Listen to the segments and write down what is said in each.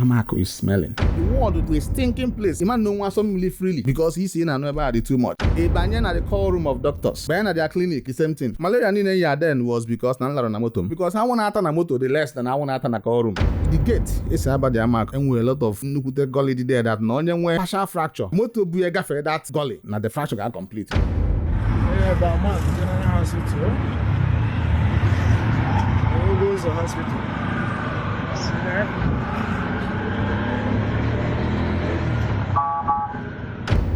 AMAKU is smelling. The world to a stinking place. The man no one some live freely because he's in and never too much. A banyan at the call room of doctors. Banyan at their clinic, the same thing. Malaria in a then was because because I want to na moto the less than I want to na call room. The gate is about the AMAKU and we a lot of nukute gully there that no one partial fracture. Moto be a gafe that gully. Now the fracture got complete. Yeah, but man, general hospital. Who goes to hospital? See there?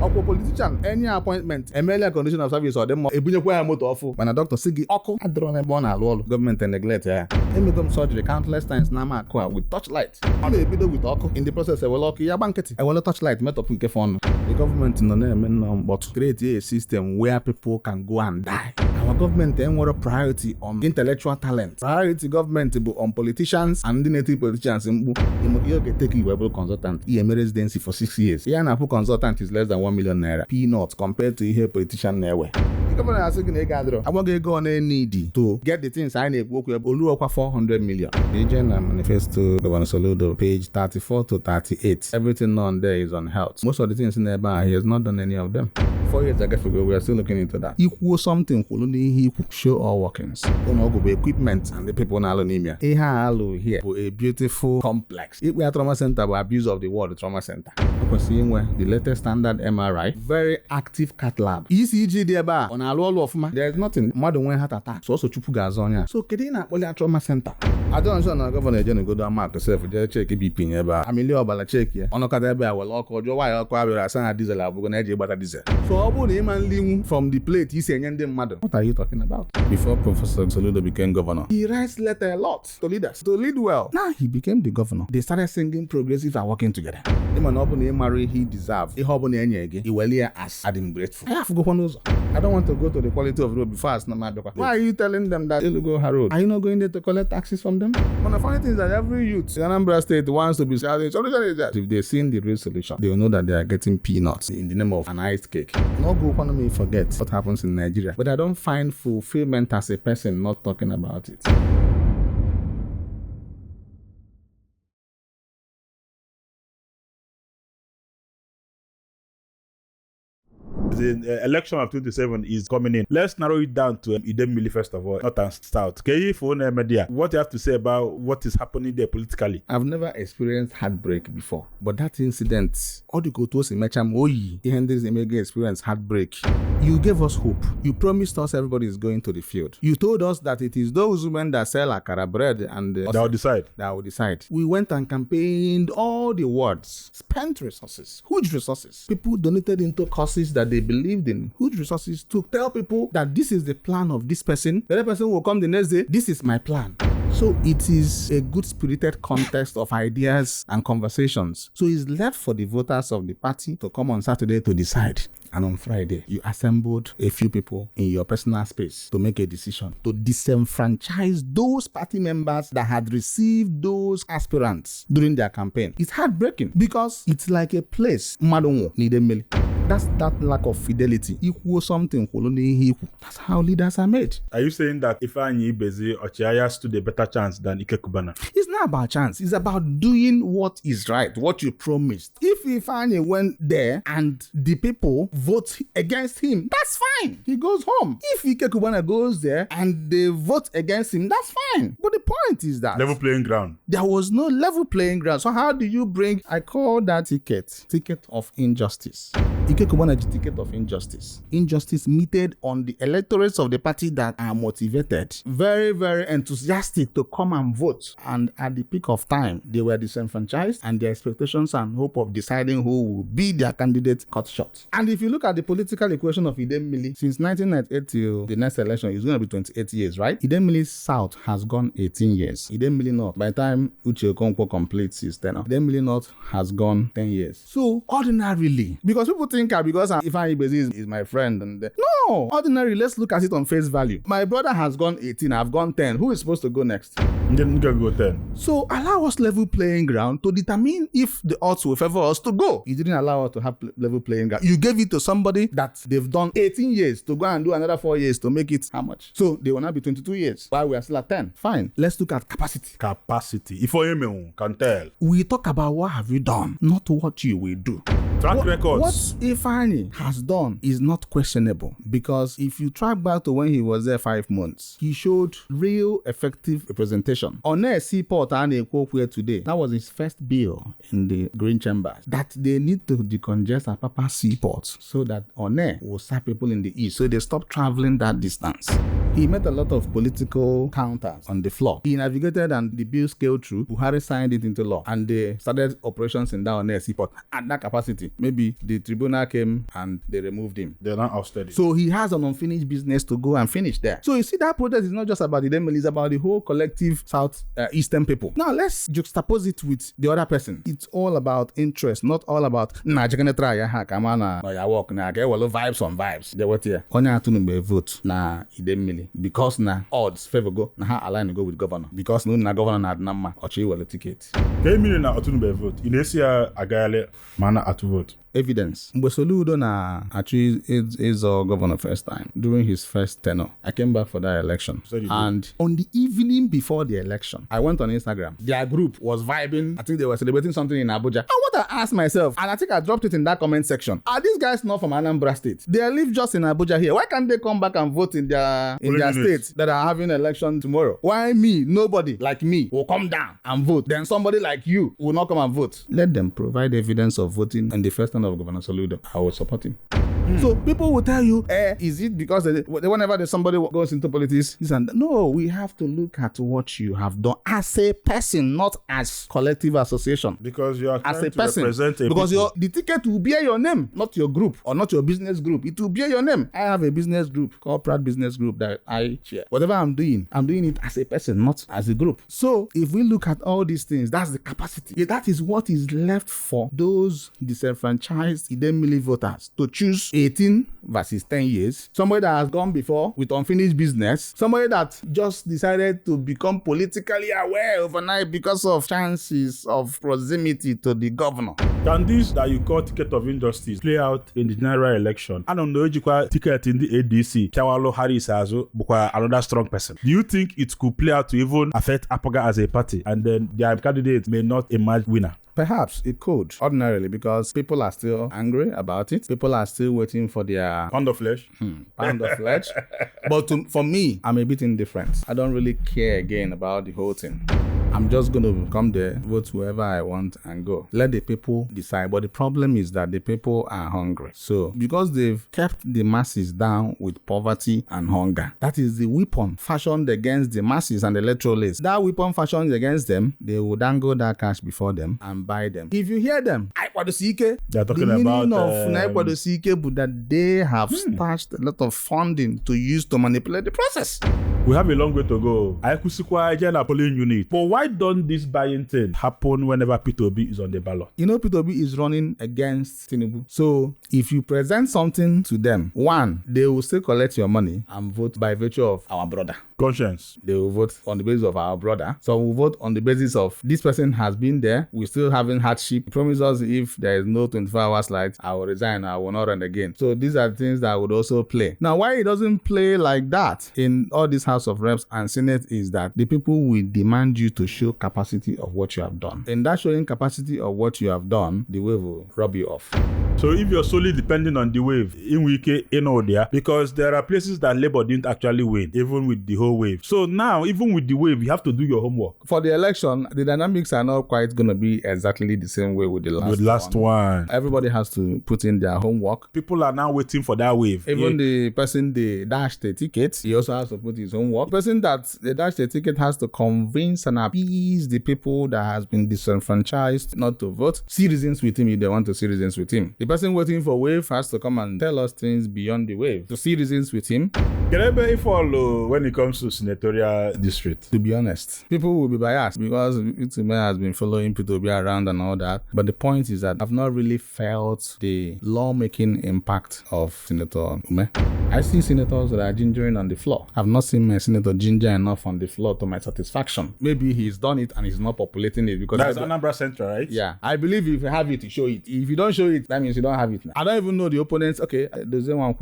Ọkwa politician any appointment emelia condition of service or dem ebunyekwa ya moto ofu mana doctor sigi ọkụ adịrọ n'ebe ọ na-alụ ọrụ government neglect ya emego m surgery countless times na AMAKU with touchlight ọ na-ebido with ọkụ in the process ewele ọkụ ya gba nkịtị ewele touchlight metọpụ nke fọnụ the government nọ na-eme nnọọ mkpọtụ create a system where people can go and die. Our government enwere priority on intellectual talent. Priority government bụ on politicians and ndị native politicians mkpu you get take you consultant EM residency for 6 years. Ya na-apụ consultant is less than 1 million naira. Peanuts compared to ihe politician na-ewe. The government has said ego adịrọ. Agbago ego ọ na-need to get the things anyị na-ekwu okwu oluokwa 400 million. The agenda manifesto Governor Soludo page 34 to 38. Everything on there is on health. Most of the things in there he has not done any of them. 4 years ago we are still looking into that. Equal something kwulu n'ihe ikwu show all workings. Ọgụ bụ equipment and the people na alụ n'ime ya. Ihe a alụ here bụ a beautiful complex. Ikpe trauma center bụ abuse of the word trauma center. Kwesịrị inwe the latest standard MRI, very active cath lab. ECG dị ebe a ọ na-alụ ọrụ ọfụma. There is nothing mmadụ nwee heart attack so chukwu ga-azọ onye. So kedu ị na-akpọli trauma center? Adọnsọ na gọvanọ eje n'ogodo AMAKU sef je check BP nye ebe a. Amili ọbala check ya. Ọnọkọta ebe a wele ọkụ ọjọọ waya ọkụ abịara asa na diesel abụgo na eji gbata diesel. So ọ bụrụ na ịma nlinwu from the plate isi enye ndị mmadụ. What are you talking about? Before Professor Soludo became governor, he writes letter a lot to leaders to lead well. Now he became the governor. They started singing progressive and working together. Ịma na ọ bụ na ịmara ihe he deserve. Ihe ọ bụ na enye gị, iweli ya as I'm grateful. I have to go on ụzọ. I don't want to go to the quality of road before as na mabekwa. Why are you telling them that they'll go road? Are you not going there to collect taxes from them? One of the funny things is that every youth in Anambra State wants to be shouting, solution is that. If they've seen the real solution, they will know that they are getting peanuts in the name of an iced cake. No go economy forget what happens in Nigeria. But I don't find fulfillment as a person not talking about it. The election of 27 is coming in. Let's narrow it down to Idemili first of all, north and south. Media, what you have to say about what is happening there politically? I've never experienced heartbreak before, but that incident, all the go to us in Mecham Oyi, he experienced heartbreak. You gave us hope. You promised us everybody is going to the field. You told us that it is those women that sell akara bread and that will decide. That will decide. We went and campaigned all the wards, spent resources, huge resources. People donated into causes that they believed in, huge resources to tell people that this is the plan of this person. The other person will come the next day, this is my plan. So it is a good-spirited contest of ideas and conversations. So it's left for the voters of the party to come on Saturday to decide. And on Friday, you assembled a few people in your personal space to make a decision to disenfranchise those party members that had received those aspirants during their campaign. It's heartbreaking because it's like a place. That's that lack of fidelity. Equal something. That's how leaders are made. Are you saying that Ifeanyi Ibezi Ochiaya stood a better chance than Ike Kubana? It's not about chance. It's about doing what is right, what you promised. If Ifeanyi went there and the people vote against him, that's fine. He goes home. If Ike Kubana goes there and they vote against him, that's fine. But the point is that level playing ground. There was no level playing ground. So how do you bring, I call that ticket of injustice. Ike Kubana's ticket of injustice. Injustice meted on the electorates of the party that are motivated, very, very enthusiastic to come and vote. And at the peak of time, they were disenfranchised and their expectations and hope of deciding who will be their candidate cut short. And if you look at the political equation of Idemili, since 1998 till the next election, it's going to be 28 years, right? Idemili South has gone 18 years. Idemili North, by the time Uche Okonkwo completes his tenure, Idemili North has gone 10 years. So ordinarily, because people think because Ifeanyi Ibezi is my friend, and no, ordinarily, let's look at it on face value. My brother has gone 18, I've gone 10. Who is supposed to go next? Then go 10. So allow us level playing ground to determine if the odds will favor us to go. You didn't allow us to have level playing ground. You gave it to somebody that they've done 18 years to go and do another 4 years to make it how much? So they will now be 22 years while we are still at 10. Fine. Let's look at capacity. Capacity. If you can tell. We talk about what have you done, not what you will do. Track records. What Ifeanyi has done is not questionable, because if you track back to when he was there 5 months, he showed real effective representation. On a seaport and a quote here today, that was his first bill in the Green Chambers, that they need to decongest Apapa seaport so that One will serve people in the east, so they stop traveling that distance. He met a lot of political counters on the floor. He navigated and the bill scaled through. Buhari signed it into law and they started operations in that One seaport at that capacity. Maybe the tribunal came and they removed him. They're not ousted. So he has an unfinished business to go and finish there. So you see, that protest is not just about the Demil, it's about the whole collective South Eastern people. Now let's juxtapose it with the other person. It's all about interest, not all about vibes on vibes. They were here. Onye atunu vote na Idemili because na odds favor go na ha align go with governor because no na governor na adnama ochi wele ticket. Ke mini na atunu vote. Inesi ya agayale mana atu vote. Evidence. Mgbe Soludo na actually is our governor first time during his first tenure. I came back for that election. And on the evening before the election, I went on Instagram. Their group was vibing. I think they were celebrating something in Abuja. And what I asked myself, and I think I dropped it in that comment section, are these guys not from Anambra State? They live just in Abuja here. Why can't they come back and vote in their states that are having an election tomorrow? Why me, nobody like me, will come down and vote? Then somebody like you will not come and vote. Let them provide evidence of voting in the first time of Governor Soludo. I will support him. So people will tell you, is it because whenever there's somebody goes into politics, no, we have to look at what you have done as a person, not as collective association. Because you are as trying a to person, represent a because people. the ticket will bear your name, not your group or not your business group. It will bear your name. I have a business group, corporate business group that I chair. Whatever I'm doing it as a person, not as a group. So if we look at all these things, that's the capacity. That is what is left for those disenfranchised Idemili voters to choose 18 versus 10 years. Somebody that has gone before with unfinished business. Somebody that just decided to become politically aware overnight because of chances of proximity to the governor. Can this that you call ticket of injustice play out in the general election? I don't know, ticket in the ADC, Kyawalo Harris as another strong person. Do you think it could play out to even affect Apaga as a party and then their candidate may not emerge winner? Perhaps it could, ordinarily, because people are still angry about it. People are still waiting for their pound of flesh. Pound of flesh. But for me, I'm a bit indifferent. I don't really care again about the whole thing. I'm just going to come there, vote whoever I want and go. Let the people decide. But the problem is that the people are hungry. So because they've kept the masses down with poverty and hunger, that is the weapon fashioned against the masses and the electoralists. That weapon fashioned against them, they will dangle that cash before them and buy them. If you hear them, they're talking the meaning about of that they have stashed a lot of funding to use to manipulate the process. We have a long way to go. I could see quite a polling unit. But why don't this buying thing happen whenever P2B is on the ballot? You know, P2B is running against Tinubu. So if you present something to them, one, they will still collect your money and vote by virtue of our brother. Conscience. They will vote on the basis of our brother. So we'll vote on the basis of this person has been there. We're still having hardship. He promised us if there is no 24-hour light, I will resign. I will not run again. So these are things that would also play. Now, why it doesn't play like that in all this House of Reps and Senate is that the people will demand you to show capacity of what you have done. In that showing capacity of what you have done, the wave will rub you off. So if you're solely depending on the wave, in Wike, in Odia, because there are places that Labour didn't actually win, even with the whole wave. So now, even with the wave, you have to do your homework. For the election, the dynamics are not quite going to be exactly the same way with the last one. Everybody has to put in their homework. People are now waiting for that wave. Even the person they dashed the ticket, he also has to put his homework. The person that they dashed the ticket has to convince and appeal appease the people that has been disenfranchised not to vote. See reasons with him if they want to see reasons with him. The person waiting for wave has to come and tell us things beyond the wave. To see reasons with him. Can I follow when it comes to senatorial district? To be honest, people will be biased because Utume has been following P2B around and all that. But the point is that I've not really felt the lawmaking impact of Senator Ume. I see senators that are gingering on the floor. I've not seen my senator ginger enough on the floor to my satisfaction. Maybe he's done it and he's not populating it because that's Anambra Central, right? Yeah. I believe if you have it, you show it. If you don't show it, that means you don't have it now. I don't even know the opponents. Okay, there's one.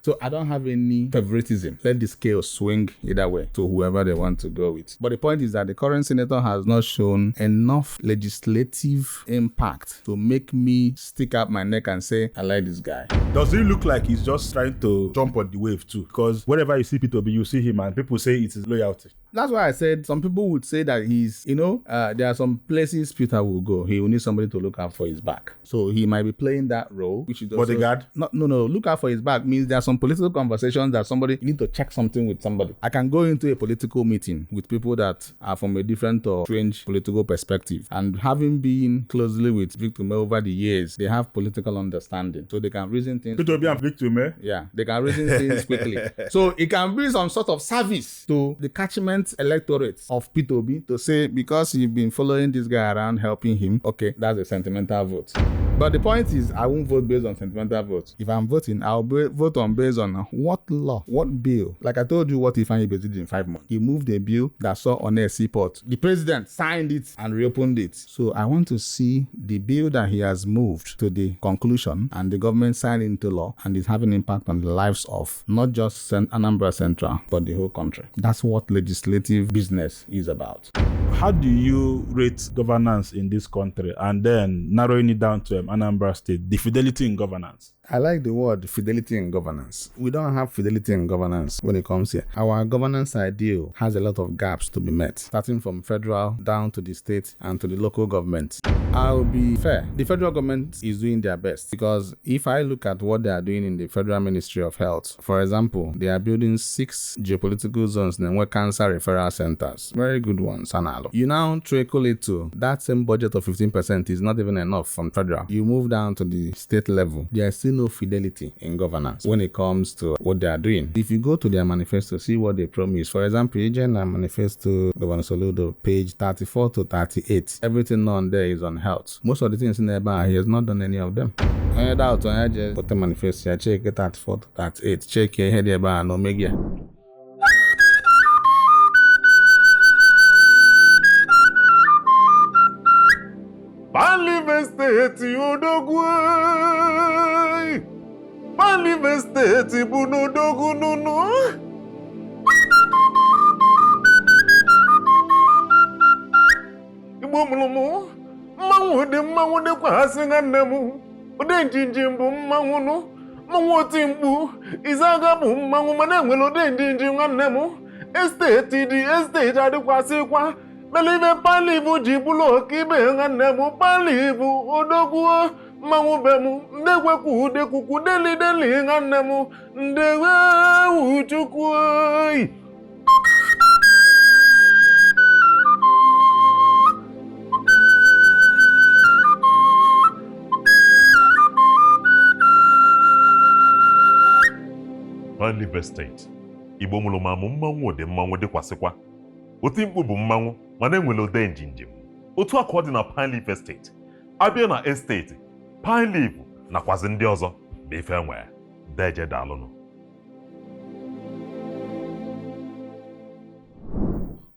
So I don't have any favoritism. Let the scale swing either way to whoever they want to go with. But the point is that the current senator has not shown enough legislative impact to make me stick out my neck and say, I like this guy. Does it look like he's just trying to jump on the wave too? Because wherever you see P2B, you see him and people say it is loyalty. That's why I said some people would say that he's, there are some places Peter will go. He will need somebody to look out for his back. So he might be playing that role. Which is bodyguard? No. Look out for his back means there are some political conversations that you need to check something with somebody. I can go into a political meeting with people that are from a different or strange political perspective. And having been closely with Victor Ume over the years, they have political understanding. So they can reason things. P2B and Victor Ume? Yeah, they can reason things quickly. So it can be some sort of service to the catchment electorate of P2B to say, because you've been following this guy around, helping him, okay, that's a sentimental vote. But the point is, I won't vote based on sentimental votes. If I'm voting, I'll vote based on what law, what bill. Like I told you what Ifeanyi did in 5 months. He moved a bill that saw on a seaport. The president signed it and reopened it. So I want to see the bill that he has moved to the conclusion and the government signed into law and is having impact on the lives of not just Anambra Central, but the whole country. That's what legislative business is about. How do you rate governance in this country and then narrowing it down to Anambra State, the fidelity in governance? I like the word fidelity in governance. We don't have fidelity in governance when it comes here. Our governance ideal has a lot of gaps to be met, starting from federal down to the state and to the local government. I'll be fair. The federal government is doing their best because if I look at what they are doing in the Federal Ministry of Health, for example, they are building 6 geopolitical zones and cancer referral centers. Very good ones, Analo. You now trickle it to that same budget of 15% is not even enough from federal. You move down to the state level. There is still no fidelity in governance when it comes to what they are doing. If you go to their manifesto, see what they promise. For example, Agenda Manifesto, Governor Soludo, page 34 to 38. Everything on there is on health. Most of the things in there, he has not done any of them. I doubt I just put the manifesto, I check it 34 to 38. Check your head about no media. Palive State Odogwe Palive State Bunodogu Nunu Igbo mulumu mmanwu de kwa hasinga nemu ode njinjim bu mmanwu nu mmanwu otimbu izaga bu mmanwu mana enwele ode njinjim nwanemu estate di estate adikwasikwa Believe Palivu Jibulo Kibe Nganemu Palivu Odogwo Mangubemu Ndekweku Dekuku Deli Nganemu Ndewe Uchukwu. Palive State Igbo mulumamu mmanwu dịkwasịkwa otu mkpu bụ mmanwụ mana enwere ode njinjim otu aka ọ dị na Palive State abịa na estate Palive nakwazi ndị ọzọ bụ ife enwere deje dalụnụ.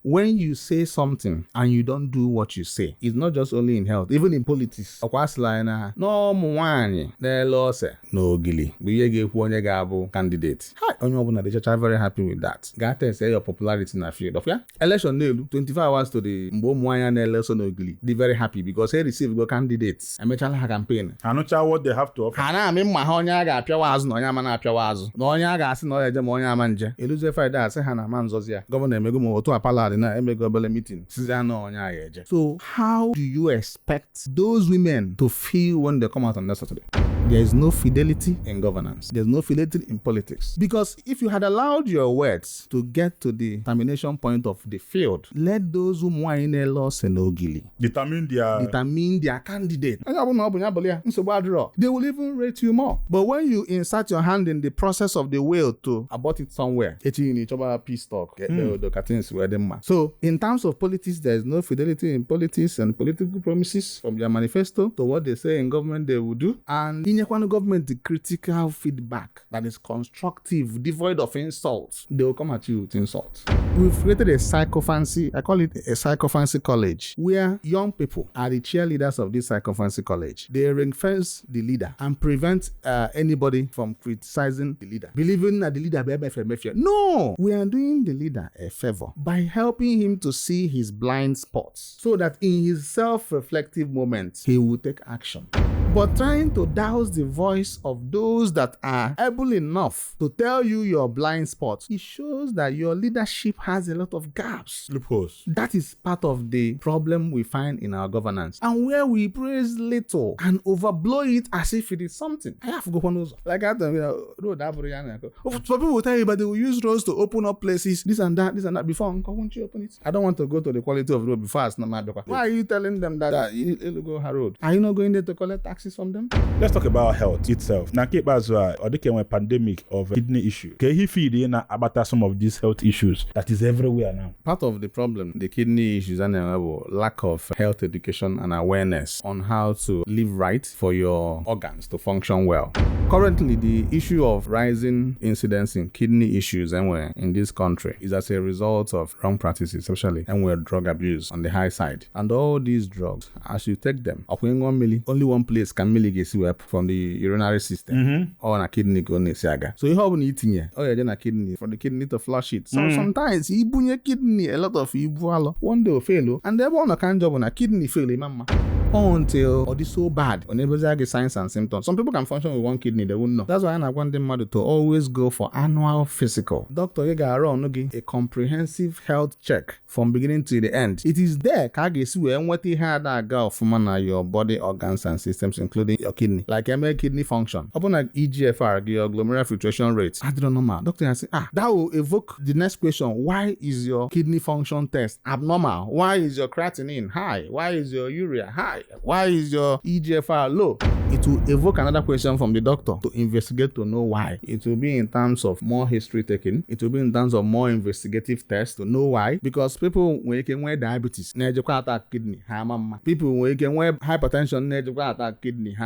When you say something and you don't do what you say, it's not just only in health, even in politics. Okwasila no mwanyi nelose no gili. Biye gekwu onye ga-abụ candidate. Hi, onye ọbụla dey church very happy with that. Gata say your popularity na field of election n'elu 24 hours to the mgbe ụmụanya na-eleso no gili. They very happy because they receive go candidates. Emechala ha campaign. Anucha what they have to offer. Ha na-amị mma ha onye a ga-apịawa azụ na onye ama na-apịawa azụ. Na onye a ga-asị na ọ eje ma onye ama nje. Eluze Friday asị ha na ama nzọzi ya. Gọvanọ emego ma otu apala na emegobele meeting. So how do you expect those women to feel when they come out on that Saturday? There is no fidelity in governance. There's no fidelity in politics. Because if you had allowed your words to get to the termination point of the field, let those who determine their candidate. They will even rate you more. But when you insert your hand in the process of the will to abort it somewhere, peace talk. So in terms of politics, there is no fidelity in politics and political promises from their manifesto to what they say in government they will do. And in the government, the critical feedback that is constructive, devoid of insults, they will come at you with insults. We've created a psychophancy, I call it a psychophancy college, where young people are the cheerleaders of this psychophancy college. They ring-fence the leader and prevent anybody from criticizing the leader, believing that the leader be. No, we are doing the leader a favor by helping him to see his blind spots so that in his self-reflective moments he will take action. But trying to douse the voice of those that are able enough to tell you your blind spots, it shows that your leadership has a lot of gaps. Loopholes. That is part of the problem we find in our governance, and where we praise little and overblow it as if it is something. I have to go on those. Like I tell you, some people will tell you, but they will use roads to open up places, this and that before. Uncle, won't you open it? I don't want to go to the quality of road before I snap my door. Why are you telling them that you go her road? Are you not going there to collect taxes from them? Let's talk about health itself. Now, keep as well, or the pandemic of kidney issue. Can he feed in about some of these health issues that is everywhere now? Part of the problem, the kidney issues, and lack of health education and awareness on how to live right for your organs to function well. Currently, the issue of rising incidence in kidney issues in this country is as a result of wrong practices, especially drug abuse on the high side. And all these drugs, as you take them, only one place can get from the urinary system or na kidney go nesiaga. So you have an eating here. Oh yeah, na kidney for the kidney to flush it. So sometimes you bunye kidney a lot of ibualo. One day will fail, and they want a kind job on a kidney fail, mama. Until or this so bad, unable to get signs and symptoms. Some people can function with one kidney, they won't know. That's why I want them to always go for annual physical. Doctor, you got a comprehensive health check from beginning to the end. It is there, and what he had that go from your body organs and systems, including your kidney, like kidney function. Upon like EGFR, your glomerular filtration rate, I don't know. Doctor, I say, that will evoke the next question: why is your kidney function test abnormal? Why is your creatinine high? Why is your urea high? Why is your EGFR low? It will evoke another question from the doctor to investigate to know why. It will be in terms of more history taking. It will be in terms of more investigative tests to know why. Because people when can wear diabetes, attack kidney, people when can wear hypertension, attack kidney,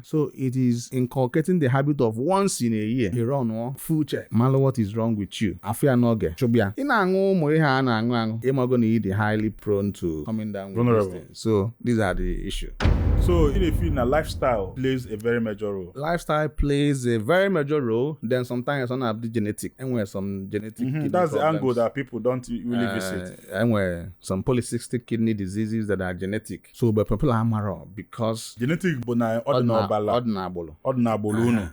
so it is inculcating the habit of once in a year, you run one full check. Malo, what is wrong with you? I fear no get. Chobia. In am going to eat highly prone to coming down with these things. So these are the issue. So in a film, lifestyle plays a very major role. Lifestyle plays a very major role. Then sometimes on the genetic, and where some genetic that's problems. the angle that people don't really visit. And where some polycystic kidney diseases that are genetic. So but people are marrow because genetic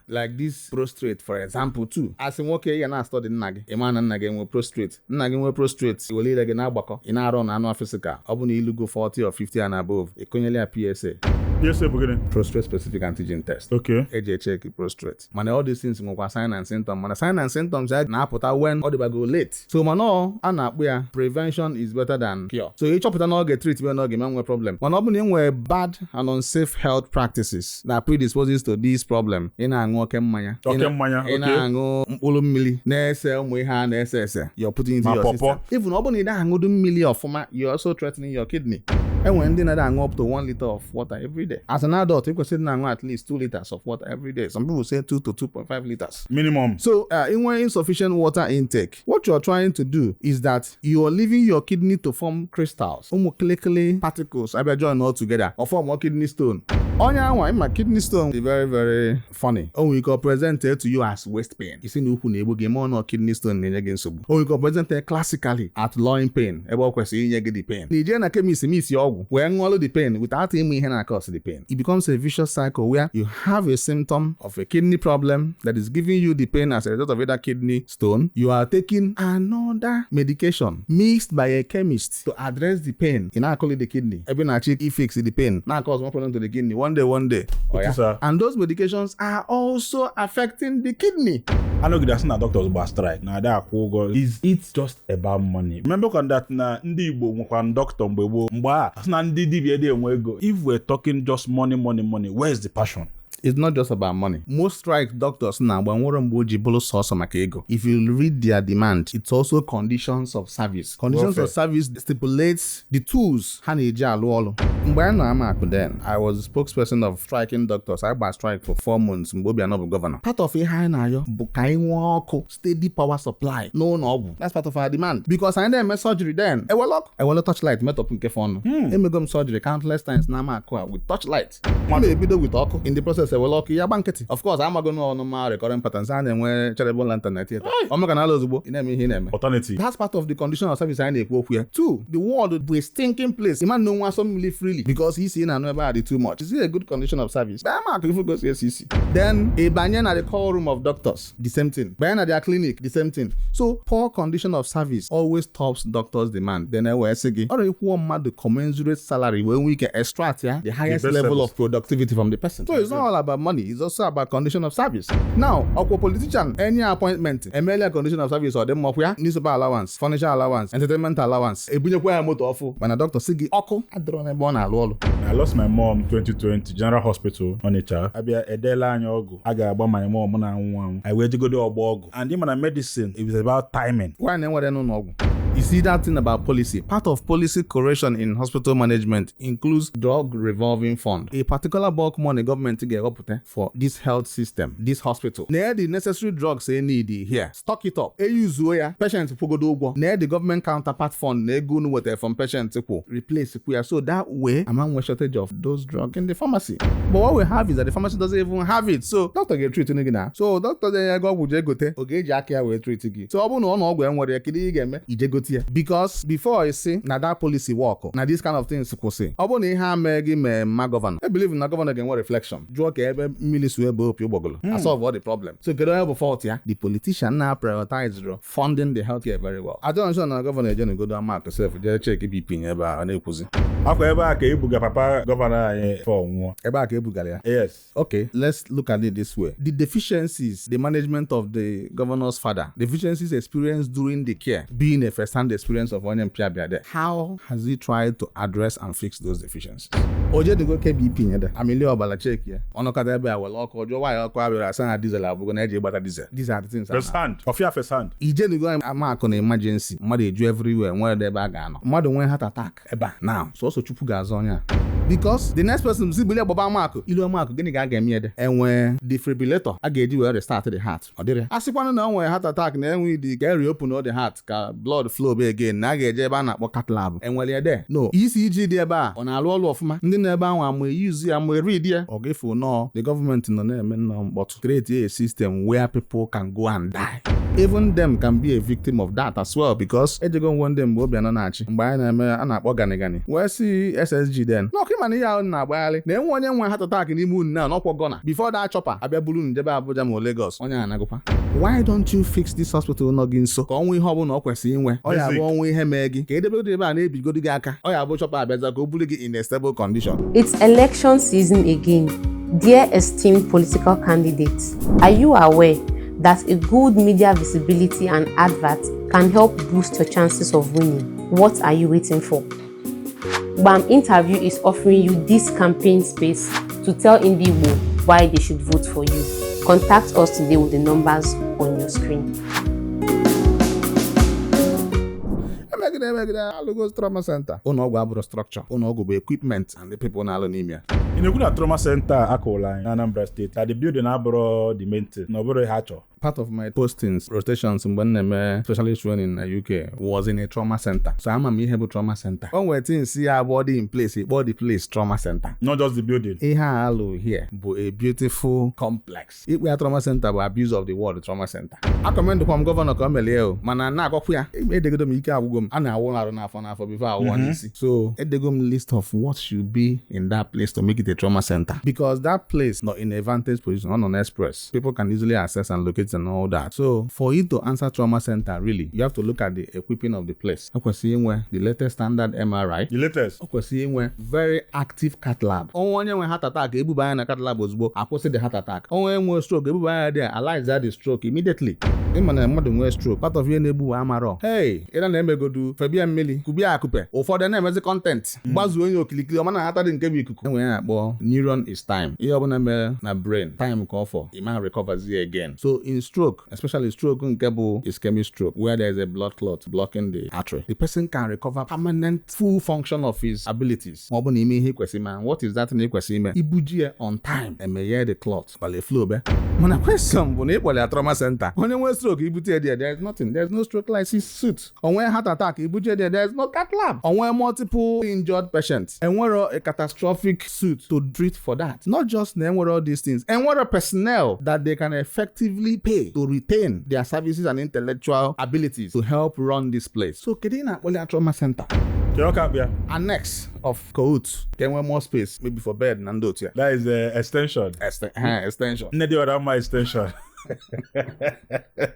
like this prostrate, for example, too. As in you're not studying nagi. A man and nagi will prostrate. Nagi will prostrate. You will lead again abako. In our own annual physical. Obuni you go 40 or 50 and above. A PSA. PSA beginning. Prostrate specific antigen test. Okay. AJ check prostrate. Man, all these things are sign and symptoms. Man, sign and symptoms are now put out when all the go late. So man, prevention is better than cure. So each of them all get treated, we not get no problem. Man, opening where bad and unsafe health practices that predisposes to this problem. In a you're putting into your system. Even opening that milli of you're also threatening your kidney. And when they go up to 1 liter of water every day. As an adult, you can say at least 2 liters of water every day. Some people say 2 to 2.5 liters. Minimum. So, in insufficient water intake, what you're trying to do is that you are leaving your kidney to form crystals, particles, I join all together, or form a kidney stone. My kidney stone is very, very funny. We can present it to you as waist pain. You see, no kidney stone or we can present it classically at loin pain. The pain. The chemist miss your when all the pain without him cause the pain. It becomes a vicious cycle where you have a symptom of a kidney problem that is giving you the pain as a result of either kidney stone. You are taking another medication mixed by a chemist to address the pain. In our call it the kidney. Even a chick, he fixes the pain. Now cause more problem to the kidney. One one day. Okay, sir. And those medications are also affecting the kidney. I know that's not doctors but strike. Now that it's just about money. Remember that na ndị Igbo nwekwa doctor mgbe gboo. Mgbe na ndị dibia dị enwe ego. If we're talking just money, where's the passion? It's not just about money. Most strike doctors now, when if you read their demand, it's also conditions of service. Conditions of service stipulates the tools. Then, I was the spokesperson of striking doctors. I was strike for 4 months. Governor. Part of it, steady power supply. No. That's part of our demand. Because I didn't make surgery then. I will touchlight. Met up in Kefon. Surgery countless times. AMAKU with touchlight. With in the process. Of course, I'm going to normal recurring patterns and when charitable internet theater. Alternative. That's part of the condition of service I work here. 2, the world would be a stinking place. The man no one some live freely because he's in and never too much. Is it a good condition of service? Then a banyan at the call room of doctors, the same thing. Banyan at their clinic, the same thing. So poor condition of service always tops doctors' demand. Then I will say, or if one man the commensurate salary when we can extract the highest level of productivity from the person. So it's not all about money, it's also about condition of service. Now, a politician, any appointment, MLA condition of service or them newspaper allowance, furniture allowance, entertainment allowance, when a doctor Sigi Oko, I lost my mom 2020, General Hospital, Onitsha. Abia edela anyogu. Aga about my mom na I went to go to Obogu. And even a medicine, it was about timing. Why never no? You see that thing about policy. Part of policy correction in hospital management includes drug revolving fund. A particular bulk money government to get up for this health system, this hospital. Near the necessary drugs they need here. Stock it up. Patients pogodo. Near the government counterpart fund, they go water from patients to replace it. So that way, among a shortage of those drugs in the pharmacy. But what we have is that the pharmacy doesn't even have it. So doctor get treated again. So doctor they go with Jagote. Okay, Jackie will treat it. So I no go and what they because before you see now that policy work now these kind of things you say my governor I believe in the governor can reflection I solve all the problem so get over 40 the politician now prioritize funding the healthcare very well I don't understand the governor going to go down mark yourself just check BP papa governor for yes okay let's look at it this way the deficiencies the management of the governor's father deficiencies experienced during the care being a first-hand experience of one MP. How has he tried to address and fix those deficiencies? Oje de go KBP Amile obala check here. Onokata be awel okojo why okwa asana diesel abugo na eje gbata diesel. These are the things. First hand. First hand. Ije de go AMAKU na emergency. Mmadụ eju everywhere where dey ba ga no. Mmadụ nwe heart attack eba. Now, so chupu ga azo nya. Because the next person see believe about AMAKU, ilu AMAKU gini ga game here. And when defibrillator I ga eji where restart the heart. Odire. Asikwana na onwe heart attack na enwe the ga reopen all the heart ka blood flow be again na ga eje ba na akpọ cath lab. Enwele there. No, ECG dey ba ọ na-alụ ọlụ ọfụma. Ndị na-ebe ahụ am use am read there. Ogefu no, the government no na-eme no but create a system where people can go and die. Even them can be a victim of that as well because ejego one them go bia no na-achị. Mgbe anyị na-eme a na-akpọ ganigani. Wee see SSG then. No, man ya na agbali na enwe onye nwe heart attack n'ime unu na n'ọkwọ gona before that chopper abịa bulu njebe Abuja ma Lagos onye anagụkwa why don't you fix this hospital no gị nso ka ọnwa ihe ọbụla ọ kwesịrị inwe ọ ya bụ ọnwa ihe mee gị ka edebe ebe a na-ebigodo gị aka ọ ya bụ chopper abịaza ka o bulu gị in a stable condition. It's election season again. Dear esteemed political candidates, are you aware that a good media visibility and advert can help boost your chances of winning? What are you waiting for? BAM Interview is offering you this campaign space to tell Indigo why they should vote for you. Contact us today with the numbers on your screen. Lagos Trauma Center. Unogwu abụrụ structure. Unogwu bụ equipment and the people na-alụ n'ime ya. In a trauma center akọla in Anambra State, the building abụrụ the main thing. No bụrụ ha chọ. Part of my postings, rotations mgbe na-eme specialist training in the UK was in a trauma center. So I'm a ihe trauma center. When we things see our body in place, a body place trauma center. Not just the building. Ihe alụ here bụ a beautiful complex. Ikpe trauma center bụ abuse of the word trauma center. I commend from governor ka o melie o, mana na-agwakwu ya edegodo m ike agwụgo m a na-awụ arụ n'afọ before I want to see. So edego m list of what should be in that place to make it a trauma center because that place not in a vantage position on express. People can easily access and locate seats and all that. So for you to answer trauma center, really, you have to look at the equipping of the place. Where the latest standard MRI. The latest. Very active cath lab. Onye nwe heart attack, ebuba na cath lab ozugbo, akwụsị the heart attack. Onye nwe stroke, ebuba there, analyze the stroke immediately. Ịma na mmadụ nwe stroke, part of ihe na-ebu amaro. Hey, ịna na-emegodu febia mmili, kubia akupe. Ụfọdụ na-emezi content. Gbazuo onye okilikili, ọma na-ata dị nke bụ ikuku. Enwe ya akpọ neuron is time. Ihe ọbụla mere na brain, time ka ọ for, it man recovers here again. So in stroke, especially stroke nke bụ ischemic stroke, where there is a blood clot blocking the artery, the person can recover permanent full function of his abilities. Ma ọ bụ na ime ihe kwesị ime, what is that na ikwesị ime? Ibuji ya on time, emeghe the clot, bale flow be. Mana question bụ na ịkpọle trauma center. Onye nwe stroke, ibute there is nothing. There is no stroke lysis suit. Onwe heart attack, ibuje there is no cath lab. Onwe multiple injured patients. Enwere a catastrophic suit to treat for that. Not just na enwere all these things. Enwere personnel that they can effectively pay to retain their services and intellectual abilities to help run this place. So kedu na akpọle trauma center? Annex of Kahoot. Can we more space? Maybe for bed and those. That is extension. Extension. Nedi my extension.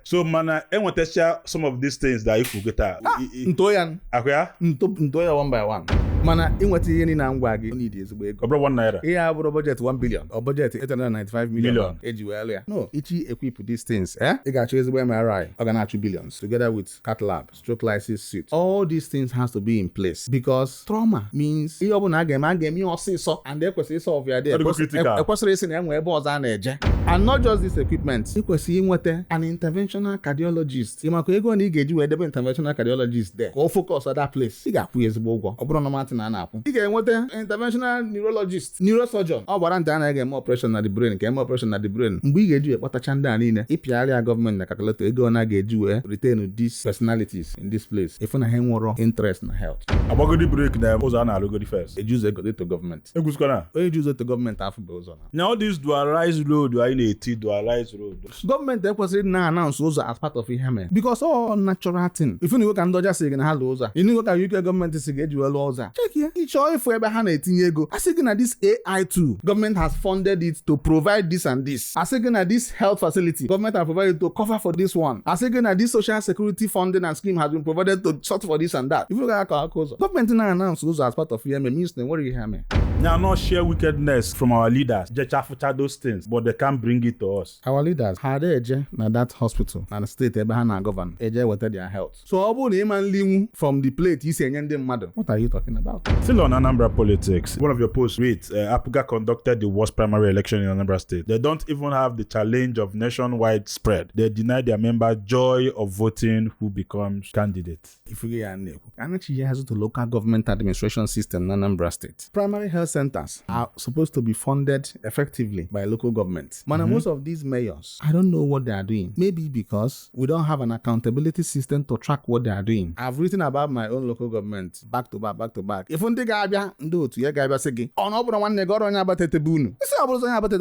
So mana enwetesha some of these things that if you get out. Ntoyan. Akwya? Ntoya one by one. Mana inwete ihe ni na ngwa gị need ezigbo ego. Obro 1 naira. Ihe abụrụ budget 1 billion or budget 895 million. Eji wee ya. No, ichi equip these things, ị ga-achọ ezigbo MRI, ọ ga na-achụ billions together with cath lab, stroke lysis suit. All these things has to be in place because trauma means ihe ọbụla a ga-eme ọsịsọ and ekwesịrị solve ya there. Ekwesịrị isi na enwe ebe ọzọ a na-eje. And not just this equipment, ikwesịrị inwete an interventional cardiologist. Ịmakwa ego na ị ga-eji wee debe interventional cardiologist there ka o focus on that place. Ị ga-akwụ ezigbo ụgwọ. Ọ bụrụ na mmatị na na-akwụ. Ị ga-enweta interventional neurologist, neurosurgeon. Ọ gbara ndị a na-eme operation na the brain, ka eme operation na the brain. Mgbe ị ga-eji ekpọtacha ndị a niile, ịpịarịa gọọmenti na calculator ego na ga-eji wee retain these personalities in this place. Ifu na ha nwere interest na health. Agbagodi break na ụzọ a na-alụgodi first. Ejuze ego to government. Egwusikwana. Onye ejuze to government afọ bụ ụzọ na. Now this dualized road anyị na-eti dualized road. Gọọmenti ekwesịrị na-announce ụzọ as part of ihe mere because all natural thing. Ifu na iwe ka ndị ọcha si gị na ha lụọ ụzọ. Inu iwe ka UK gọọmenti si ga-eji wee lụọ ụzọ. Check ya. Ịchọ ifu ebe ha na-etinye ego. Asị gị na this AI2 government has funded it to provide this and this. Asị gị na this health facility government has provided to cover for this one. Asị gị na this social security funding and scheme has been provided to sort for this and that. Ifu ga aka ụzọ. Gọọmenti na-announce ụzọ as part of ihe mere means na enwere ihe mere. Now, not share wickedness from our leaders. Just chafucha those things, but they can't bring it to us. Our leaders had eje na that hospital na the state ebe ha na govern eje weta their health. So ọ bụrụ na ịma nlinwu from the plate isi enye ndị mmadụ. What are you talking about? Still on Anambra politics, one of your posts reads, APGA conducted the worst primary election in Anambra State. They don't even have the challenge of nationwide spread. They deny their members joy of voting who becomes candidate. If you get Anachi has to local government administration system in Anambra State. Primary health centers are supposed to be funded effectively by local government. Man, most of these mayors, I don't know what they are doing. Maybe because we don't have an accountability system to track what they are doing. I've written about my own local government back to back. If one day Gabia do to Gabia Segi, on over one Negoronia Batetebun.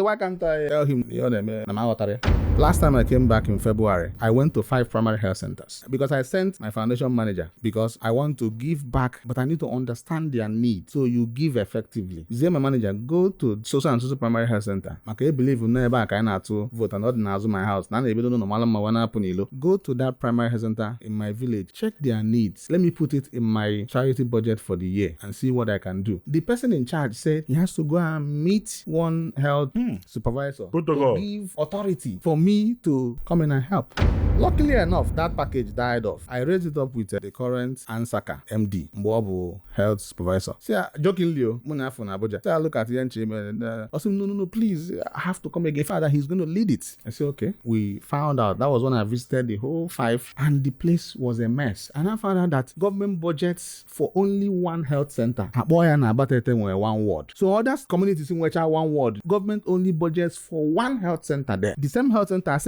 Why can't I tell him? Last time I came back in February, I went to 5 primary health centers because I sent my foundation manager because I want to give back, but I need to understand their needs. So you give effectively. Say my manager, go to social and social primary health center. I believe you know about kind to vote and not in my house. Go to that primary health center in my village. Check their needs. Let me put it in my charity budget for the year and see what I can do. The person in charge said he has to go and meet one health supervisor to give authority for me to come in and help. Luckily enough, that package died off. I raised it up with the current Ansaka MD, Mbobu health supervisor. See, jokingly, Abuja. I look at the and I said, no, please, I have to come again. Father, he's going to lead it. I said, okay. We found out. That was when I visited the whole 5 and the place was a mess. And I found out that government budgets for only one health center. Boy and Abatete were 1 ward. So other communities in which are 1 ward, government only budgets for 1 health center there. The same health center,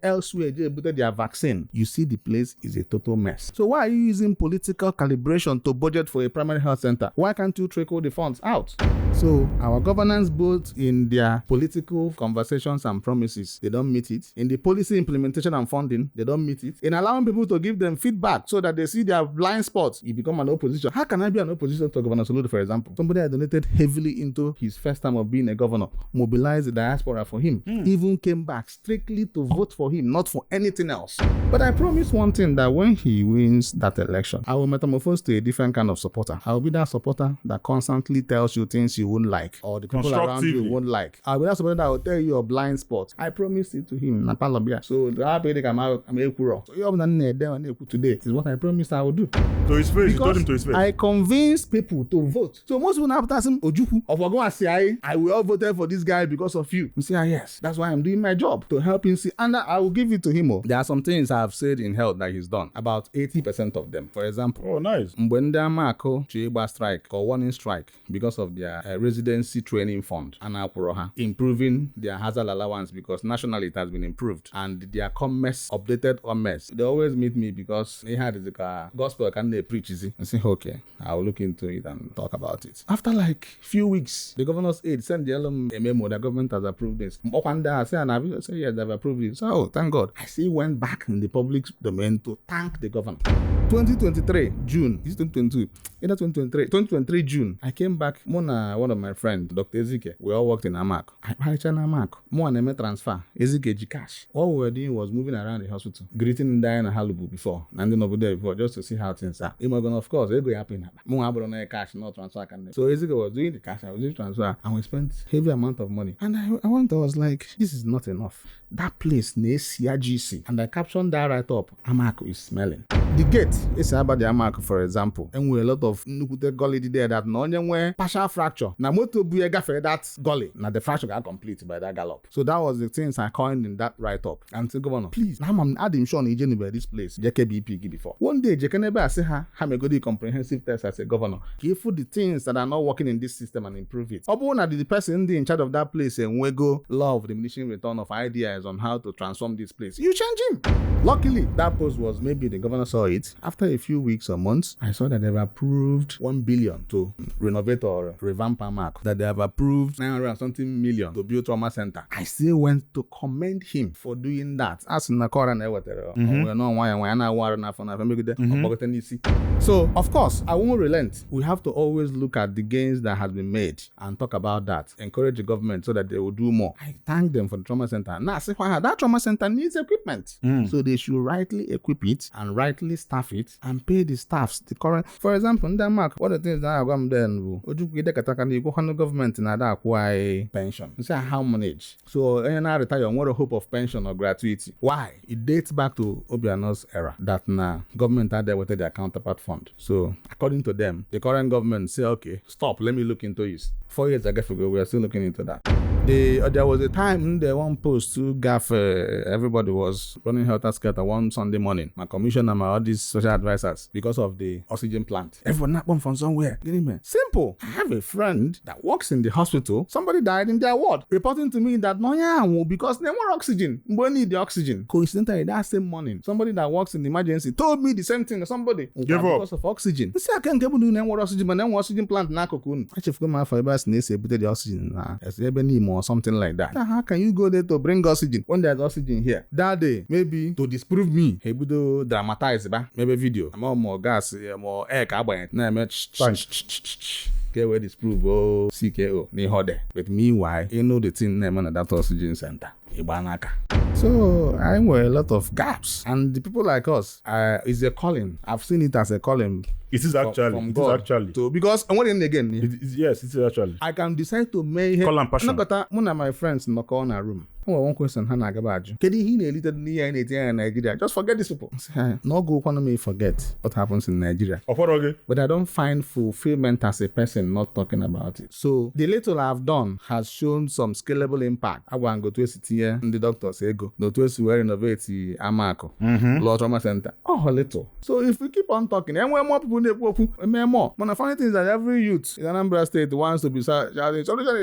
elsewhere, their vaccine. You see, the place is a total mess. So why are you using political calibration to budget for a primary health center? Why can't you trickle the funds out? So our governance, both in their political conversations and promises, they don't meet it. In the policy implementation and funding, they don't meet it. In allowing people to give them feedback so that they see their blind spots, you become an opposition. How can I be an opposition to Governor Soludo, for example? Somebody I donated heavily into his first time of being a governor, mobilized the diaspora for him, even came back strictly to vote for him, not for anything else. But I promise one thing, that when he wins that election, I will metamorphose to a different kind of supporter. I will be that supporter that constantly tells you things you won't like, or the people around you won't like. I will be that supporter that will tell you your blind spot. I promised it to him. So today is what I promised I would do. To his face, you told him to his face. I convinced people to vote. So most people now ask him, Ojukwu, of Ogun say I will all voted for this guy because of you. You say, yes, that's why I'm doing my job, to help him see. And I will give it to him. There are some things I've said in health that he's done. About 80% of them. For example, oh, nice. When the AMAKU Chiba strike or warning strike because of their residency training fund and improving their hazard allowance, because nationally it has been improved, and their commerce updated commerce. They always meet me because they had the gospel can they preach easy. I say, okay, I'll look into it and talk about it. After like few weeks, the governor's aide sent the LM a memo. The government has approved this. I say, yes, they've approved it. So, thank God. I see went back in the public domain to thank the governor. 2023 June, this is 2022, 2023 June, I came back. One of my friends, Dr. Ezike, we all worked in AMAKU. I China AMAKU. More than transfer. Ezike G cash. What we were doing was moving around the hospital, greeting Diana Halubu before, and then over there before, just to see how things are. Imogon, of course, they go happen. More abroad cash, no transfer. So Ezike was doing the cash, I was doing transfer, and we spent heavy amount of money. And I was like, this is not enough. That place needs CRGC, and I captioned that right up. AMAKU is smelling. The gate is about the AMAKU, for example, and we a lot of nukute gully there that no one partial fracture. Na moto buye gafe that gully. Now the fracture got complete by that gallop. So that was the things I coined in that write up. And say, Governor, please, now I'm adding Sean Ijeni by this place. JKBP before. One day, JKNB say me go do comprehensive test as a governor. Give for the things that are not working in this system and improve it. Obona the person in charge of that place and we go law of diminishing return of ideas on how to transform this place. You change him. Luckily, that post was maybe the governor saw it. After a few weeks or months, I saw that they've approved 1 billion to renovate or revamp AMAKU. That they have approved 900 something million to build trauma center. I still went to commend him for doing that. As in the Koran, so of course, I won't relent. We have to always look at the gains that has been made and talk about that. Encourage the government so that they will do more. I thank them for the trauma center. Now, say that trauma center needs equipment, so they should rightly equip it and rightly staff it and pay the staffs the current. For example, in Denmark, one of the things that I got then, you go on the government in that acquire pension. You say how manage. So and I retire on what a hope of pension or gratuity. Why? It dates back to Obiano's era that now government had there with their counterpart fund. So according to them, the current government say, okay, stop, let me look into it. 4 years ago, we are still looking into that. There was a time they one post to gaff. Everybody was running helter-skelter one Sunday morning. My commissioner, all these social advisors, because of the oxygen plant. Everyone not born from somewhere. Simple. I have a friend that works in the hospital. Somebody died in their ward, reporting to me that because they want oxygen. We need the oxygen. Coincidentally, that same morning, somebody that works in the emergency told me the same thing to somebody. Because of oxygen. I say I can't do no more oxygen, but then oxygen plant na cocoon. I should go my fiber snakes put the oxygen or something like that. How can you go there to bring oxygen when there's oxygen here? That day, maybe to disprove me, he would dramatize maybe video. I'm more gas, more air carbon. Now where disprove CKO ni hode. But meanwhile, you know the thing name on that oxygen center. Ibanaka. So I wear a lot of gaps, and the people like us is a calling. I've seen it as a calling. It is actually. From it God. Is actually. So because and then again, yes, it is actually. I can decide to make call and passion. One of my friends knock on a room. One question Hannah Gabaju. Nigeria. Just forget these people. No go economy forget what happens in Nigeria. But I don't find fulfillment as a person not talking about it. So the little I've done has shown some scalable impact. I want to go to a city here and the doctor say go. No to where renovate the AMAKU. Law Trauma Center. Oh, a little. So if we keep on talking, and when more people more. But the funny thing is that every youth in Anambra State wants to be shouting, solution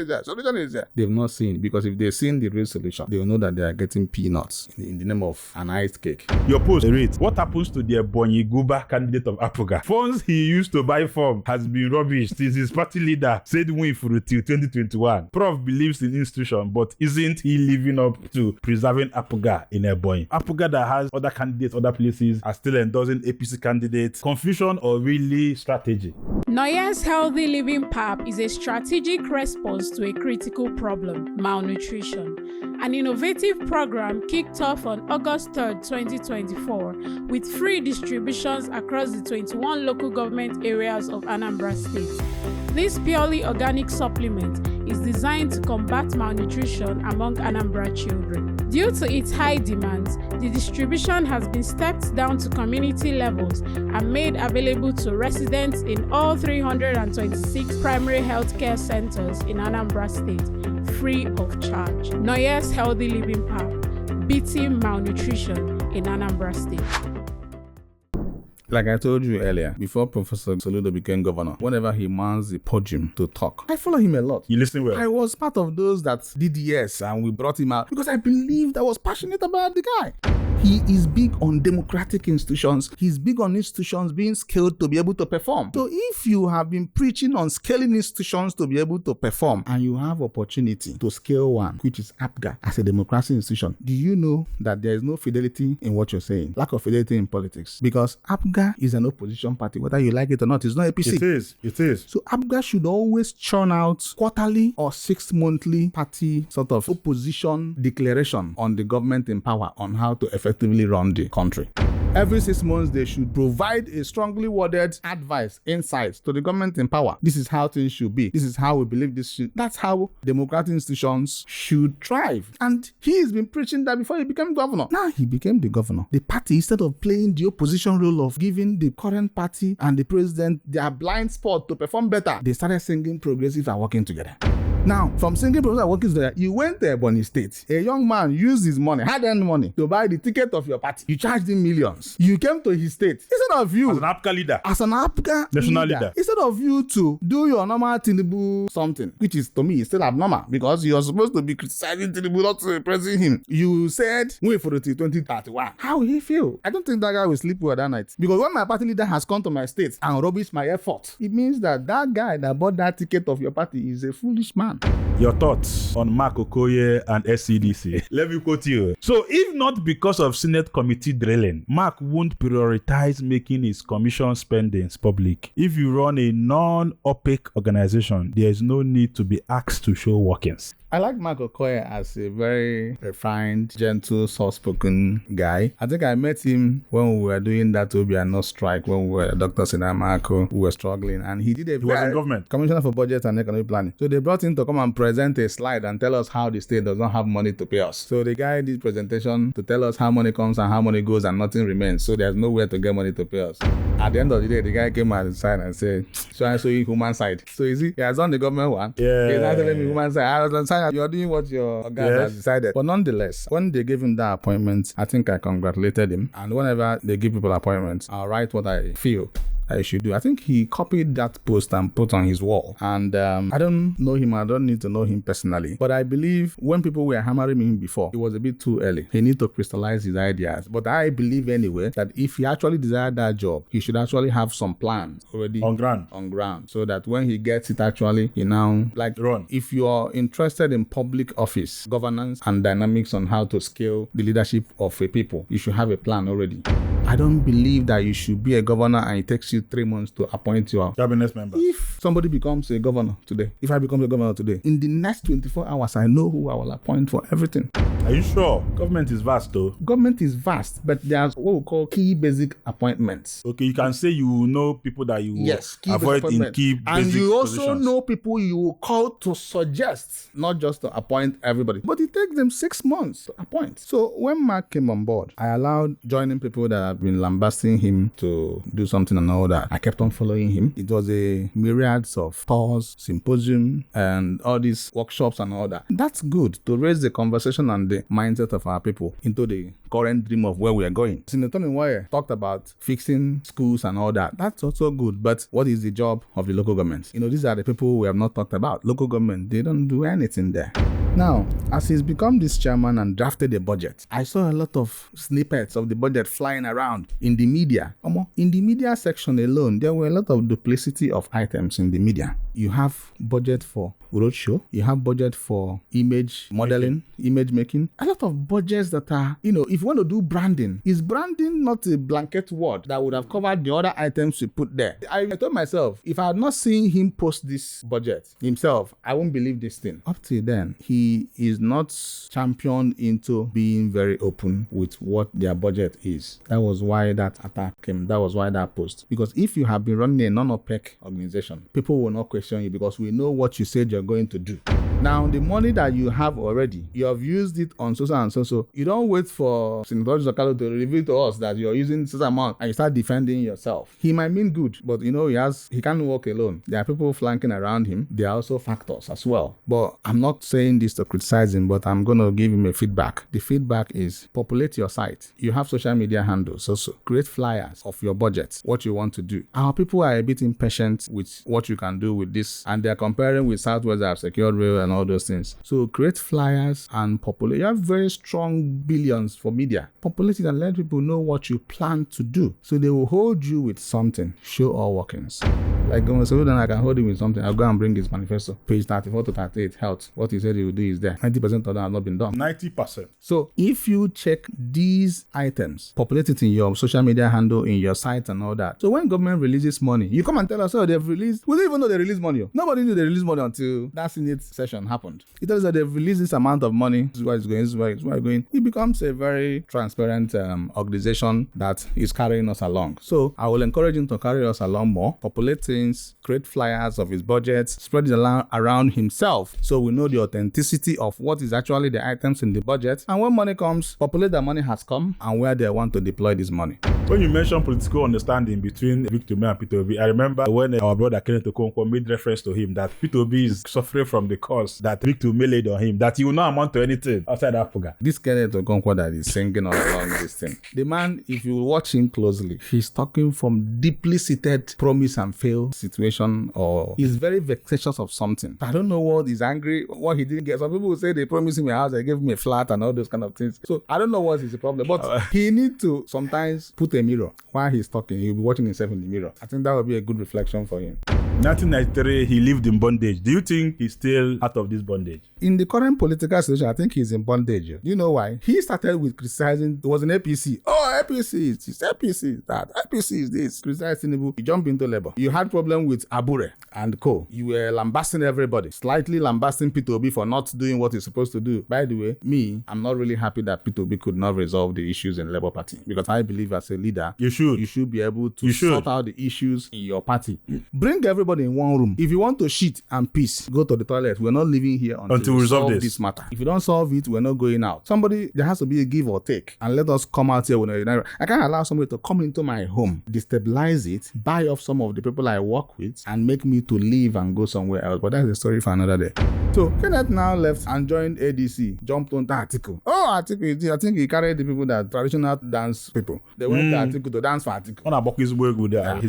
is there. They've not seen, because if they've seen the real solution, celebration. They will know that they are getting peanuts in the name of an iced cake. Your post reads, what happens to the Ebonyi Guba candidate of APGA? Funds he used to buy form has been rubbish since his party leader said win for till 2021. Prof believes in institution, but isn't he living up to preserving APGA in Ebonyi? APGA that has other candidates, other places, are still endorsing APC candidates. Confusion or really strategy? Noyes Healthy Living PAP is a strategic response to a critical problem, malnutrition. An innovative program kicked off on August 3rd, 2024, with free distributions across the 21 local government areas of Anambra State. This purely organic supplement is designed to combat malnutrition among Anambra children. Due to its high demand, the distribution has been stepped down to community levels and made available to residents in all 326 primary health care centers in Anambra State, free of charge. Noyes Healthy Living PAP, beating malnutrition in Anambra State. Like I told you earlier, before Professor Soludo became governor, whenever he mounts the podium to talk, I follow him a lot. You listen well. I was part of those that did yes, and we brought him out because I believed I was passionate about the guy. He is big on democratic institutions. He's big on institutions being scaled to be able to perform. So if you have been preaching on scaling institutions to be able to perform, and you have opportunity to scale one, which is APGA as a democratic institution, do you know that there is no fidelity in what you're saying? Lack of fidelity in politics. Because APGA is an opposition party, whether you like it or not. It's not APC. It is. So APGA should always churn out quarterly or 6-monthly party sort of opposition declaration on the government in power on how to effectively run the country. Every 6 months, they should provide a strongly worded advice, insights to the government in power. This is how things should be. This is how we believe this should. That's how democratic institutions should thrive. And he has been preaching that before he became governor. Now he became the governor. The party, instead of playing the opposition role of giving the current party and the president their blind spot to perform better, they started singing progressives are working together. Now, from singing progressives are working together, you went to Ebonyi State. A young man used his money, hard-earned money, to buy the ticket of your party. You charged him millions. You came to his state. Instead of you, As an APGA leader. as an APGA National leader. instead of you to do your normal Tinubu something, which is to me still abnormal because you're supposed to be criticizing Tinubu, not praising him. You said, wait for it till 2031. How will he feel? I don't think that guy will sleep well that night. Because when my party leader has come to my state and rubbish my effort, it means that that guy that bought that ticket of your party is a foolish man. Your thoughts on Mark Okoye and SCDC. Let me quote you. So, if not because of Senate committee drilling, Mark won't prioritize making his commission spendings public. If you run a non-opaque organization, there is no need to be asked to show workings. I like Mark Okoye as a very refined, gentle, soft-spoken guy. I think I met him when we were doing that Obiano strike, when we were doctors in AMAKU, we were struggling, and he was in government, Commissioner for Budget and Economic Planning. So they brought him to come and present a slide and tell us how the state does not have money to pay us. So the guy did presentation to tell us how money comes and how money goes and nothing remains. So there's nowhere to get money to pay us. At the end of the day, the guy came out side and said, so I show you human side. So you see, he has done the government one. Yeah. He's not telling me human side. I was on side. You're doing what your guy has decided. But nonetheless, when they gave him that appointment, I think I congratulated him. And whenever they give people appointments, I'll write what I feel I should do. I think he copied that post and put on his wall. And I don't know him. I don't need to know him personally. But I believe when people were hammering him before, it was a bit too early. He needs to crystallize his ideas. But I believe anyway that if he actually desired that job, he should actually have some plans already On ground. So that when he gets it actually, he now Run. If you are interested in public office, governance and dynamics on how to scale the leadership of a people, you should have a plan already. I don't believe that you should be a governor and it takes you 3 months to appoint your Cabinet member. If somebody becomes a governor today, if I become a governor today, in the next 24 hours, I know who I will appoint for everything. Are you sure? Government is vast though. Government is vast, but there's what we call key basic appointments. Okay, you can say you know people that you Key avoid basic in key and basic you also positions. know people you will call to suggest, not just to appoint everybody. But it takes them 6 months to appoint. So when Mark came on board, I allowed joining people that have been lambasting him to do something and all that. I kept on following him. It was a myriads of tours, symposium, and all these workshops and all that. That's good to raise the conversation and the mindset of our people into the current dream of where we are going. Senator Nweye talked about fixing schools and all that. That's also good. But what is the job of the local government? These are the people we have not talked about. Local government, they don't do anything there. Now, as he's become this chairman and drafted a budget, I saw a lot of snippets of the budget flying around in the media. In the media section alone, there were a lot of duplicity of items in the media. You have budget for roadshow, you have budget for image modeling, image making. A lot of budgets that are, if you want to do branding, is branding not a blanket word that would have covered the other items you put there? I told myself, if I had not seen him post this budget himself, I won't believe this thing. Up till then, he is not championed into being very open with what their budget is. That was why that attack came. That was why that post. Because if you have been running a non-OPEC organization, people will not question you because we know what you said you're going to do. Now, the money that you have already, you have used it on so and so. You don't wait for Senator Zokalo to reveal to us that you're using this amount and you start defending yourself. He might mean good, but he can't work alone. There are people flanking around him. There are also factors as well. But I'm not saying this to criticize him, but I'm going to give him a feedback. The feedback is populate your site. You have social media handles also. Create flyers of your budget, what you want to do. Our people are a bit impatient with what you can do with this, and they're comparing with Southwest that have secured rail and all those things. So create flyers and populate. You have very strong billions for media. Populate it and let people know what you plan to do. So they will hold you with something. Show all workings. Like so then I can hold him with something. I'll go and bring his manifesto. Page 34 to 38, health. What he said he would do is there. 90% of them have not been done. 90%. So if you check these items, populate it in your social media handle, in your site and all that. So when government releases money, you come and tell us, they've released. We don't even know they released money. Nobody knew they released money until that Senate session happened. It tells us that they've released this amount of money. This is where it's going. This is where it's going. It becomes a very transparent organization that is carrying us along. So I will encourage him to carry us along more. Populate things, create flyers of his budget, spread it around himself so we know the authenticity of what is actually the items in the budget. And when money comes, populate that money has come and where they want to deploy this money. When you mention political understanding between Victor Obi and Peter Obi, I remember when our brother Kenechukwu made reference to him that Peter Obi is suffering from the curse that Victor Obi laid on him, that he will not amount to anything outside Africa. This Kenechukwu that is singing all along this thing. The man, if you watch him closely, he's talking from deeply seated promise and fail situation, or he's very vexatious of something. I don't know what he's angry, what he didn't get. Some people will say they promised him a house, they gave him a flat and all those kind of things. So I don't know what is the problem, but he needs to sometimes put a mirror while he's talking. He'll be watching himself in the mirror. I think that would be a good reflection for him. 1993, he lived in bondage. Do you think he's still out of this bondage? In the current political situation, I think he's in bondage. Do you know why? He started with criticizing, it was an APC. Oh, APC is this, APC is that, APC is this. Criticizing Tinubu. You jump into labor. You had problem with Abure and co. You were lambasting everybody. Slightly lambasting Peter Obi for not doing what he's supposed to do. By the way, I'm not really happy that Peter Obi could not resolve the issues in Labour Party, because I believe as a leader, you should be able to sort out the issues in your party. Bring everybody in one room. If you want to shit and piss, go to the toilet. We're not living here until we resolve this matter. If you don't solve it, we're not going out. There has to be a give or take, and let us come out here with a. I can't allow somebody to come into my home, destabilize it, buy off some of the people I work with, and make me to leave and go somewhere else. But that's a story for another day. So Kenneth now left and joined ADC, jumped on the Atiku. I think he carried the people that traditional dance people. They went to Atiku to dance for Atiku. He's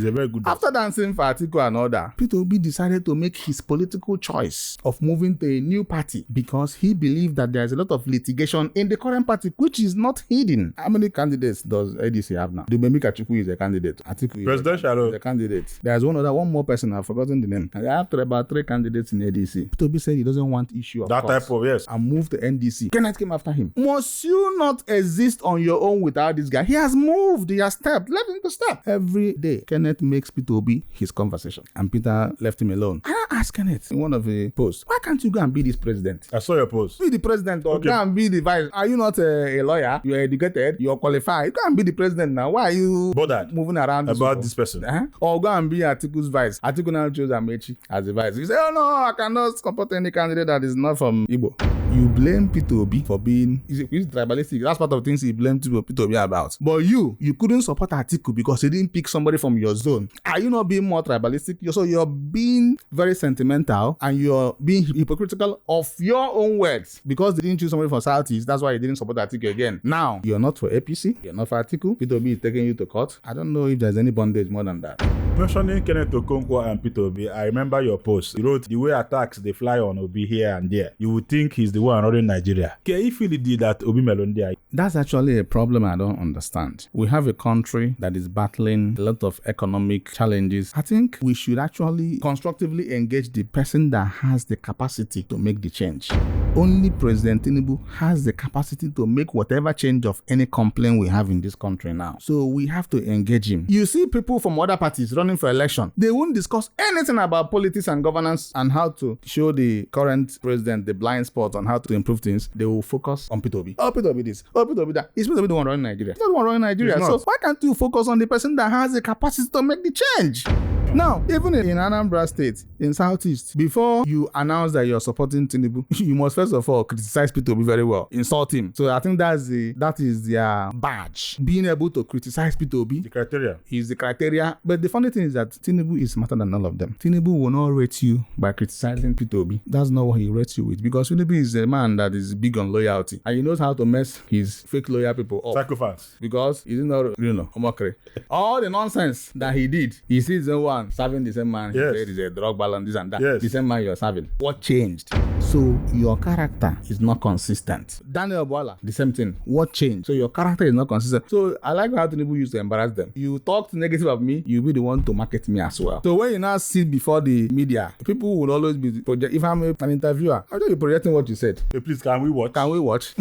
a very good After dancing for Atiku and all that, Peter Obi decided to make his political choice of moving to a new party because he believed that there is a lot of litigation in the current party, which is not hidden. How many candidates does ADC have now? Kenechukwu is a candidate. Atiku is a candidate. There's one more person, I've forgotten the name. I have about 3 candidates in ADC. Peter Obi said he doesn't want issue of that course, type of, yes, and moved to NDC. Kenneth came after him. Must you not exist on your own without this guy? He has moved. He has stepped. Let him to step. Every day, Kenneth makes Peter Obi his conversation, and Peter left him alone. And I asked Kenneth in one of the posts, why can't you go and be this president? I saw your post. Be the president or go and be the vice. Are you not a lawyer? You're educated. You're qualified. Go and be the president now. Why are you bothered moving around about this person? Or go and be Atiku's vice. Atiku now chose Amechi as the vice. You say, oh no, I cannot support any candidate that is not from Igbo. You blame Peter Obi for being he's tribalistic. That's part of things he blamed Peter Obi about. But you couldn't support Atiku because he didn't pick somebody from your zone. Are you not being more tribalistic? You're being very sentimental and you're being hypocritical of your own words because they didn't choose somebody from Southeast. That's why you didn't support Atiku again. Now, you're not for APC. You're not for Atiku. Peter Obi is taking you to court. I don't know if there's any bondage more than that. Mentioning Kenechukwu and Peter Obi, I remember your post. You wrote, the way attacks they fly on Obi here and there, you would think he's the the one running Nigeria. Can you feel it that Obi Melondi? That's actually a problem I don't understand. We have a country that is battling a lot of economic challenges. I think we should actually constructively engage the person that has the capacity to make the change. Only President Tinubu has the capacity to make whatever change of any complaint we have in this country now. So we have to engage him. You see people from other parties running for election. They won't discuss anything about politics and governance and how to show the current president the blind spot on how to improve things. They will focus on Peter Obi. Oh, Peter Obi this. Oh, Peter Obi that. Is Peter Obi the one running Nigeria? He's not the one running Nigeria. So why can't you focus on the person that has the capacity to make the change? Now, even in Anambra State, in Southeast, before you announce that you're supporting Tinubu, you must first of all criticize Peter Obi very well, insult him. So I think that is their badge. Being able to criticize Peter Obi, The criteria is the criteria. But the funny thing is that Tinubu is smarter than all of them. Tinubu will not rate you by criticizing Peter Obi. That's not what he rates you with, because Tinubu is a man that is big on loyalty and he knows how to mess his fake loyal people up. Sacrifice. Because he's not, mockery. All the nonsense that he did, he sees the one serving the same man. Yes. He said he's a drug balance, this and that. Yes. The same man you're serving. What changed? So your character is not consistent. Daniel Bola, the same thing. What changed? So your character is not consistent. So I like how Tinubu used to embarrass them. You talked negative of me, you'll be the one to market me as well. So when you now sit before the media, people will always be project. If I'm an interviewer, I'll just be projecting what you said. Hey, please, can we watch? Can we watch?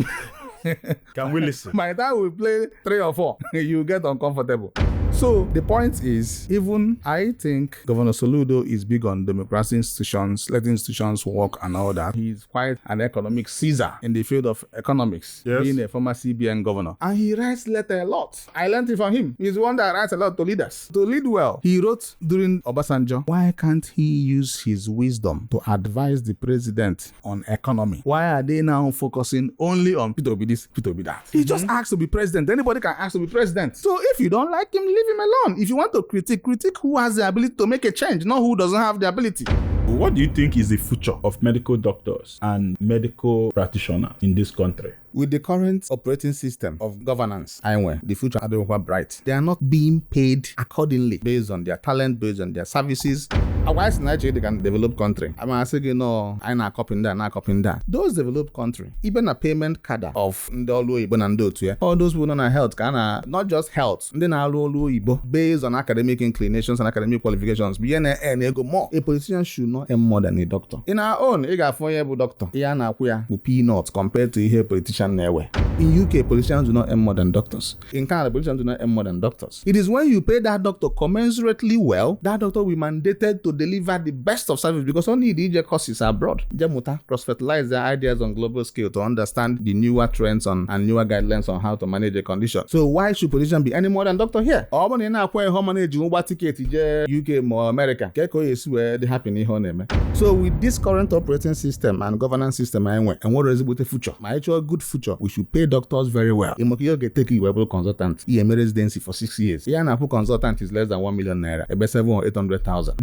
Can we listen? By the time we play 3 or 4, you get uncomfortable. So the point is, even I think Governor Soludo is big on democracy institutions, letting institutions work and all that. He's quite an economic Caesar in the field of economics, Yes. being a former CBN governor. And he writes letter a lot. I learned it from him. He's one that writes a lot to leaders. To lead well, he wrote during Obasanjo, why can't he use his wisdom to advise the president on economy? Why are they now focusing only on Peter Obi this, Peter Obi that? He just asked to be president. Anybody can ask to be president. So if you don't like him, leave him alone. If you want to critique who has the ability to make a change, not who doesn't have the ability. What do you think is the future of medical doctors and medical practitioners in this country? With the current operating system of governance, the future are not bright. They are not being paid accordingly based on their talent, based on their services. Why is Nigeria they can develop country? I'm saying I'm not copying that. Those developed country, even a payment cadre of all those who know health, not just health, based on academic inclinations and academic qualifications. A politician should not earn more than a doctor. In our own, a doctor, peanuts compared to a politician. In UK, politicians do not earn more than doctors. In Canada, politicians do not earn more than doctors. It is when you pay that doctor commensurately well, that doctor will be mandated to deliver the best of service, because only the EJ courses are abroad. Jemuta cross-fertilize their ideas on global scale to understand the newer trends and newer guidelines on how to manage a condition. So why should politicians be any more than doctor here? Or when you manage ticket UK or America, so with this current operating system and governance system, and what is the future? My actual good future, we should pay doctors very well. You get take a consultant, residency for 6 years. Consultant is less than 1 million naira, about 700,000 or 800,000.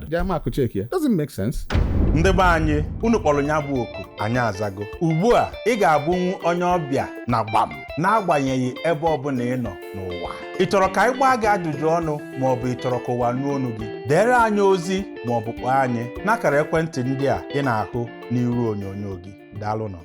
AMAKU check here. Doesn't make sense. Ndị be anyị, unu kpọrọ nya bụ oku, anyị azago. Ugbu a, ị ga-abụnwu onye ọbịa na gbam, n'agbanyeghị ebe ọbụla ị nọ n'ụwa. Ị chọrọ ka anyị gbaa gị ajụjụ ọnụ, ma ọ bụ ị chọrọ ka ụwa nụ ọnụ gị? Deere anyị ozi ma ọ bụ kpọọ anyị n'akara ekwentị ndị a ị na-ahụ n'iru onyonyo gị. Daalụ nọ.